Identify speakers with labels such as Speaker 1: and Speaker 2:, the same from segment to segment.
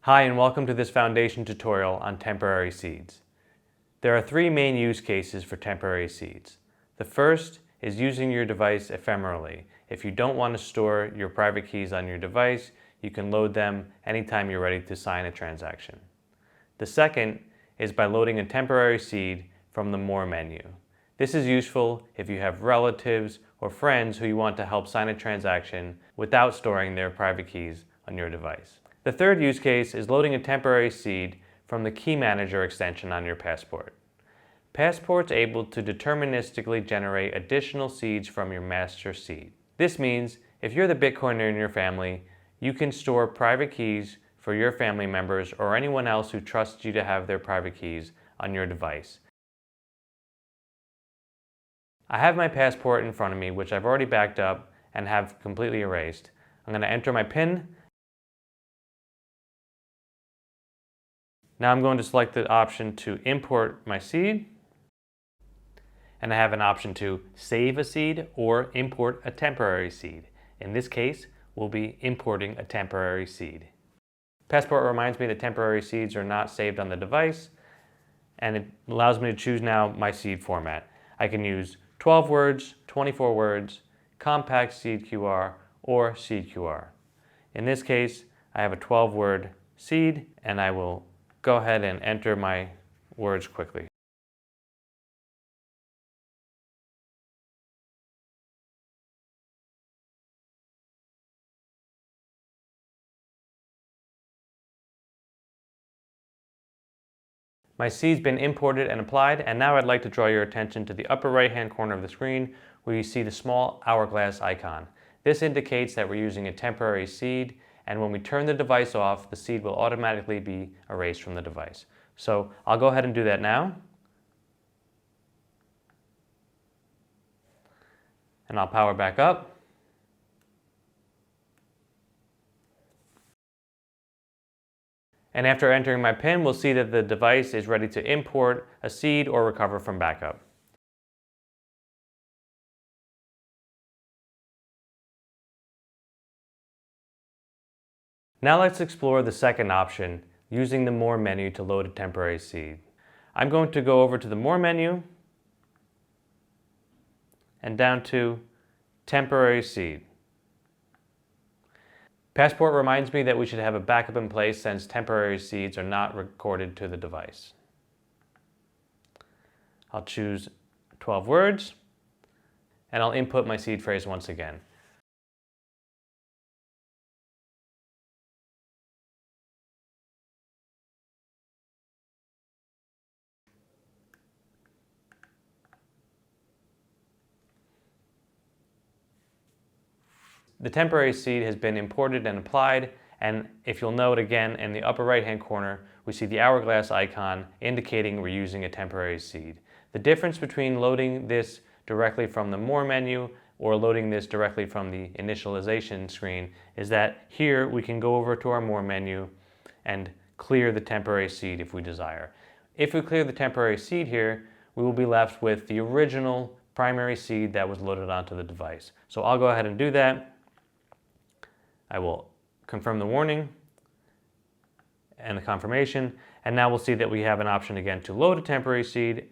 Speaker 1: Hi, and welcome to this foundation tutorial on temporary seeds. There are three main use cases for temporary seeds. The first is using your device ephemerally. If you don't want to store your private keys on your device, you can load them anytime you're ready to sign a transaction. The second is by loading a temporary seed from the More menu. This is useful if you have relatives or friends who you want to help sign a transaction without storing their private keys on your device. The third use case is loading a temporary seed from the Key Manager extension on your Passport. Passport's able to deterministically generate additional seeds from your master seed. This means if you're the Bitcoiner in your family, you can store private keys for your family members or anyone else who trusts you to have their private keys on your device. I have my Passport in front of me, which I've already backed up and have completely erased. I'm going to enter my PIN. Now I'm going to select the option to import my seed. And I have an option to save a seed or import a temporary seed. In this case, we'll be importing a temporary seed. Passport reminds me that temporary seeds are not saved on the device, and it allows me to choose now my seed format. I can use 12 words, 24 words, compact SeedQR, or SeedQR. In this case, I have a 12-word seed, and I will go ahead and enter my words quickly. My seed's been imported and applied, and now I'd like to draw your attention to the upper right-hand corner of the screen where you see the small hourglass icon. This indicates that we're using a temporary seed, and when we turn the device off, the seed will automatically be erased from the device. So I'll go ahead and do that now. And I'll power back up. And after entering my PIN, we'll see that the device is ready to import a seed or recover from backup. Now let's explore the second option, using the More menu to load a temporary seed. I'm going to go over to the More menu and down to Temporary Seed. Passport reminds me that we should have a backup in place since temporary seeds are not recorded to the device. I'll choose 12 words, and I'll input my seed phrase once again. The temporary seed has been imported and applied, and if you'll note again in the upper right hand corner, we see the hourglass icon indicating we're using a temporary seed. The difference between loading this directly from the More menu or loading this directly from the initialization screen is that here we can go over to our More menu and clear the temporary seed if we desire. If we clear the temporary seed here, we will be left with the original primary seed that was loaded onto the device. So I'll go ahead and do that. I will confirm the warning and the confirmation, and now we'll see that we have an option again to load a temporary seed,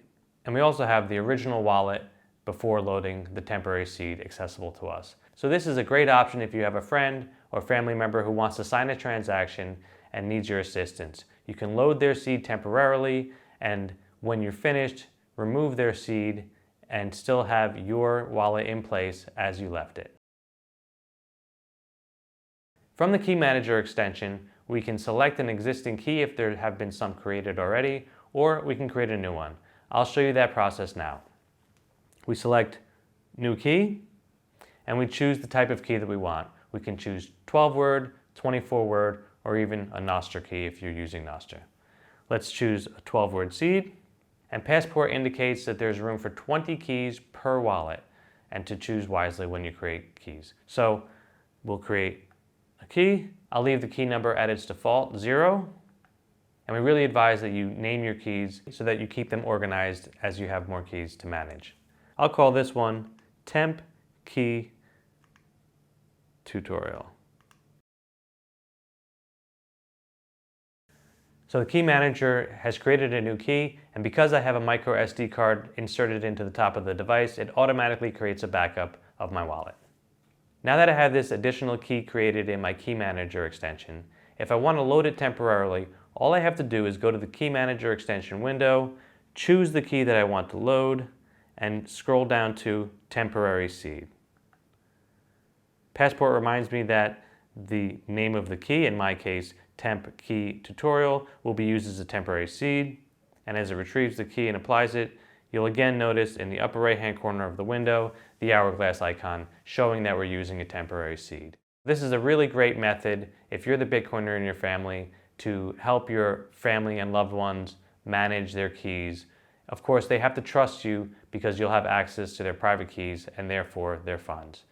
Speaker 1: and we also have the original wallet before loading the temporary seed accessible to us. So this is a great option if you have a friend or family member who wants to sign a transaction and needs your assistance. You can load their seed temporarily, and when you're finished, remove their seed and still have your wallet in place as you left it. From the Key Manager extension, we can select an existing key if there have been some created already, or we can create a new one. I'll show you that process now. We select New Key, and we choose the type of key that we want. We can choose 12-word, 24-word, or even a Nostr key if you're using Nostr. Let's choose a 12-word seed, and Passport indicates that there's room for 20 keys per wallet, and to choose wisely when you create keys. So we'll create a key. I'll leave the key number at its default 0, and we really advise that you name your keys so that you keep them organized as you have more keys to manage. I'll call this one Temp Key Tutorial. So the key manager has created a new key, and because I have a micro SD card inserted into the top of the device, it automatically creates a backup of my wallet. Now that I have this additional key created in my key manager extension, if I want to load it temporarily, all I have to do is go to the key manager extension window, choose the key that I want to load, and scroll down to temporary seed. Passport reminds me that the name of the key, in my case, temp key tutorial, will be used as a temporary seed. And as it retrieves the key and applies it, you'll again notice in the upper right hand corner of the window the hourglass icon showing that we're using a temporary seed. This is a really great method if you're the Bitcoiner in your family to help your family and loved ones manage their keys. Of course, they have to trust you because you'll have access to their private keys and therefore their funds.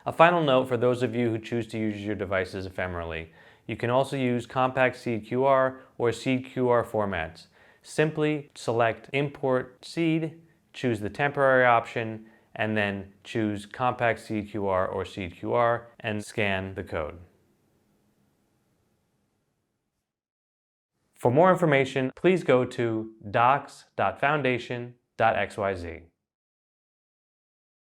Speaker 1: A final note for those of you who choose to use your devices ephemerally, you can also use compact SeedQR or SeedQR formats. Simply select Import Seed, choose the temporary option, and then choose compact SeedQR or SeedQR and scan the code. For more information, please go to docs.foundation.xyz.